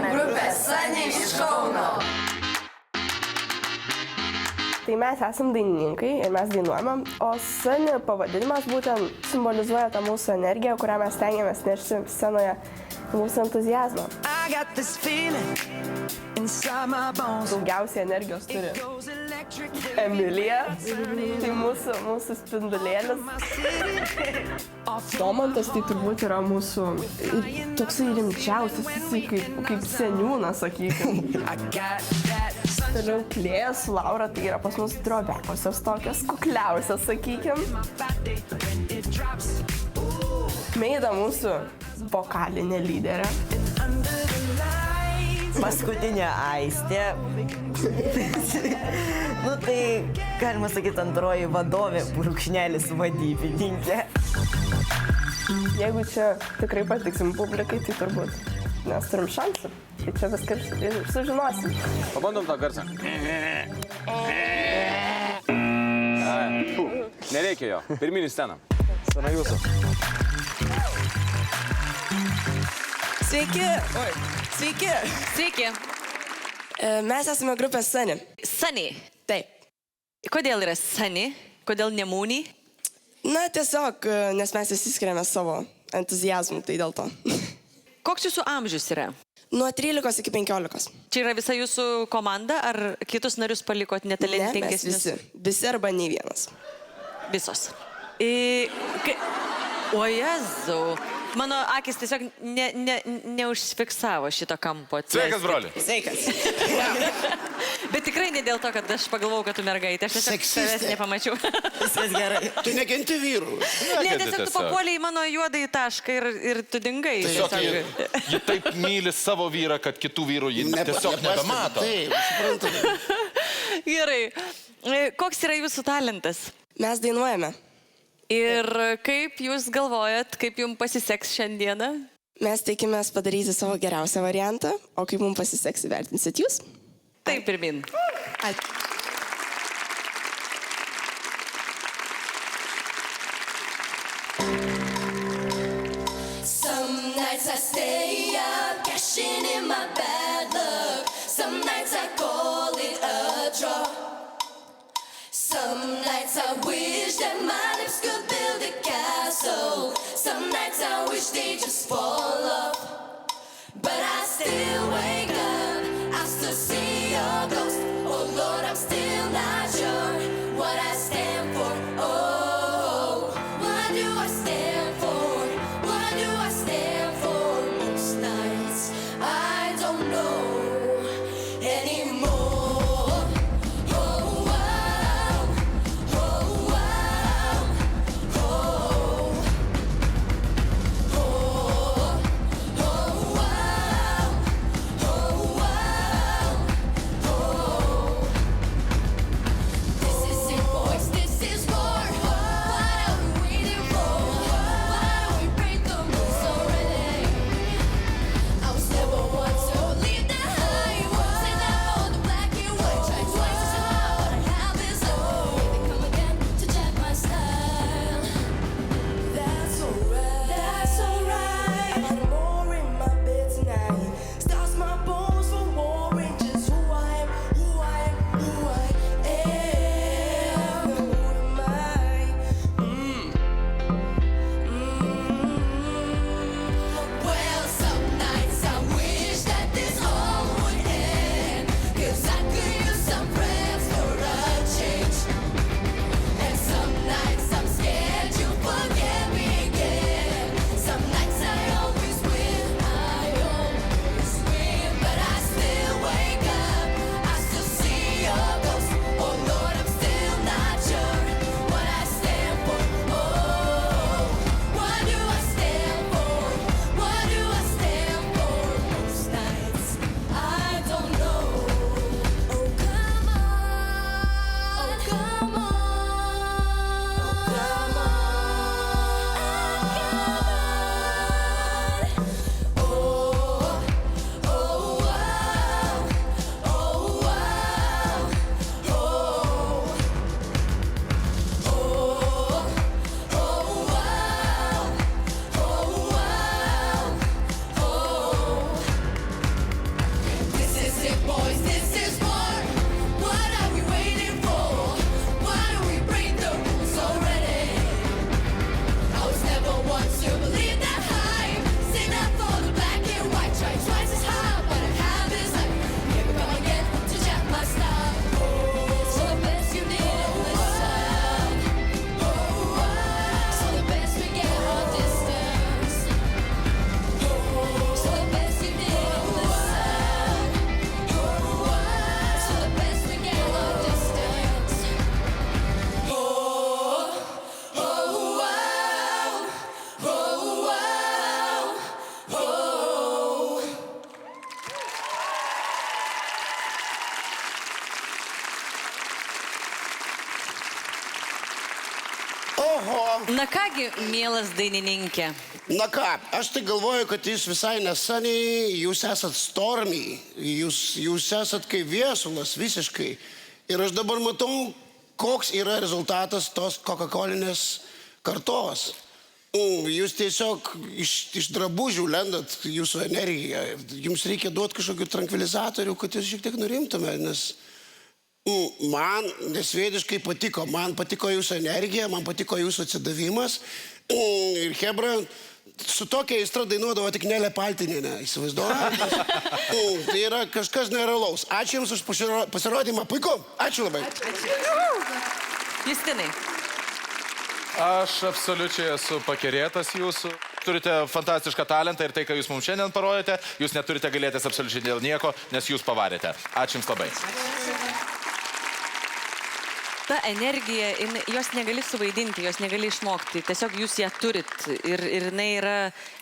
Grupė Sunny iš Kauno. Tai mes esam dainininkai ir mes dainuojame, o Sunny pavadinimas būtent simbolizuoja tą mūsų energiją, kurią mes stengiamės nešti scenoje, mūsų entuziazmą. Daugiausiai energijos turi Emilija, tai mūsų spindulėlis. Domantas tai turbūt yra mūsų toksai rimčiausias, kaip seniūnas, sakykime. Toliau Klėja su Laura, tai yra pas mus drobiausios tokios, kukliausios, sakykime. Meida mūsų vokalinė lyderė. Paskutinė Aistė. Nu tai, galima sakyti, antroji vadovė, brūkšnelis vadybininkė. Jeigu čia tikrai patiksim publikai, tai turbūt mes turim šansų. Tai čia viską ir sužinosim. Pabandom tą garsą. Nereikia jo. Pirminį sceną. Scena jūsų. Sveiki! Sveiki! Sveiki. Mes esame grupė Sunny. Sunny. Taip. Kodėl yra Sunny? Kodėl ne Mooney? Na, tiesiog, nes mes įsiskiriame savo entuziazmų, tai dėl to. Koks jūsų amžius yra? Nuo 13 iki 15. Čia yra visa jūsų komanda, ar kitus narius palikot Ne, mes netalentingesnius? visi. Visi arba nei vienas. Visos. O Jezau, mano akis tiesiog neužfiksavo šito kampo. Sveikas, broli. Sveikas. Bet tikrai ne dėl to, kad aš pagalvojau, kad tu mergaitė. Aš tiesiog savęs nepamačiau. Viskas gerai. Tu nekenti vyrų. Ne, tiesiog tu papuolei į mano juodą į tašką ir tu dingai. Tiesiog ji taip myli savo vyrą, kad kitų vyrų ji tiesiog nebemato. Taip, suprantu. Gerai. Koks yra jūsų talentas? Mes dainuojame. Ir kaip jūs galvojat, kaip jums pasiseks šiandieną? Mes tikimės padaryti savo geriausią variantą, o kaip mums pasiseks, įvertinsit jūs? Taip, pirmin. Ačiū. Some nights I stay up, cashing in my bad luck. Some nights I call it a draw. Some nights I wish that my lips could build a castle. Some nights I wish they just fall off. But I still wake up, I still see your ghost. Oh Lord, I'm still not sure what I stand for. Oh, what do I stand for? What do I stand for? Most nights I don't know anymore. Oh, wow. Oh, wow. Oh, oh, oh. Na kągi, mielas dainininkė. Na ką, aš tai galvoju, kad jūs visai neseniai, jūs esat stormy, jūs esat kaip viesulas visiškai. Ir aš dabar matau, koks yra rezultatas tos Coca-Colinės kartos. Jūs tiesiog iš drabužių lendat jūsų energiją. Jums reikia duoti kažkokių tranquilizatorių, kad jūs šiek tiek nurimtume, nes man nesvėdiškai patiko. Man patiko jūsų energija, man patiko jūsų atsidavimas. Ir Hebra, su tokia aistra dainuodavo tik Nelė Paltinienė, įsivaizduoju. Tai yra kažkas nerealaus. Ačiū Jums už pasirodymą. Puiku, ačiū labai. Justinai. Aš absoliučiai esu pakerėtas jūsų. Turite fantastišką talentą ir tai, ką jūs mums šiandien parodėte, jūs neturite galėtis absoliučiai dėl nieko, nes jūs pavarėte. Ačiū Jums labai. Ta energija, jos negali suvaidinti, jos negali išmokti. Tiesiog jūs ją turit ir jinai yra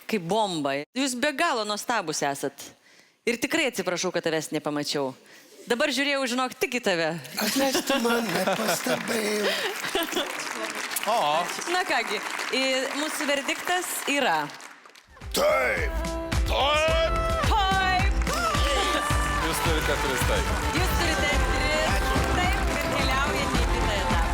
kaip bomba. Jūs be galo nuostabus esat. Ir tikrai atsiprašau, kad tavęs nepamačiau. Dabar žiūrėjau, žinok, tik į tave. Atleisk man, nepastebėjau. Na kągi, mūsų verdiktas yra. Taip. Taip! Taip! Jūs turite 3 taip. Jūs turite 3 taip ir keliaujate į kitą etapą.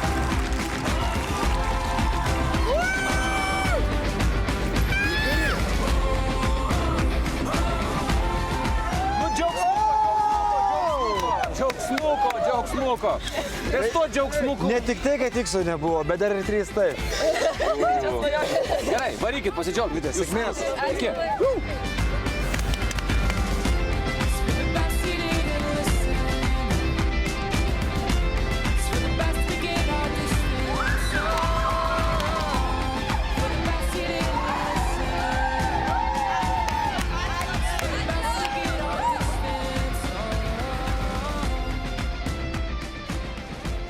Džiaugsmuko. Ties to džiaugsmuko. Ne tik tai, kad tikslo nebuvo, bet dar ir 3 taip. Gerai, varykit, pasidžiaugkite. Sėkmės. Iki.